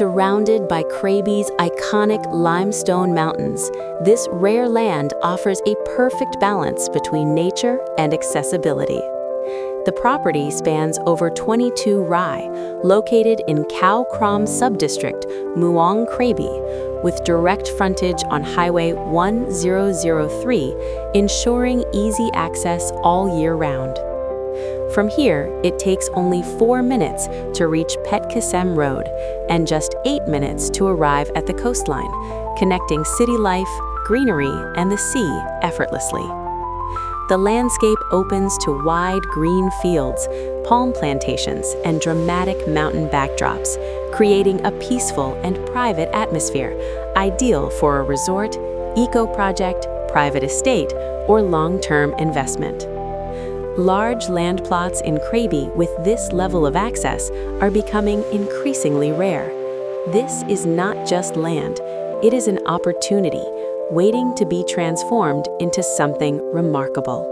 Surrounded by Krabi's iconic limestone mountains, this rare land offers a perfect balance between nature and accessibility. The property spans over 22 rai, located in Khao Kram subdistrict, Muang Krabi, with direct frontage on Highway 1003, ensuring easy access all year round. From here, it takes only 4 minutes to reach Pet Kasem Road and just 8 minutes to arrive at the coastline, connecting city life, greenery, and the sea effortlessly. The landscape opens to wide green fields, palm plantations, and dramatic mountain backdrops, creating a peaceful and private atmosphere, ideal for a resort, eco-project, private estate, or long-term investment. Large land plots in Krabi with this level of access are becoming increasingly rare. This is not just land, it is an opportunity waiting to be transformed into something remarkable.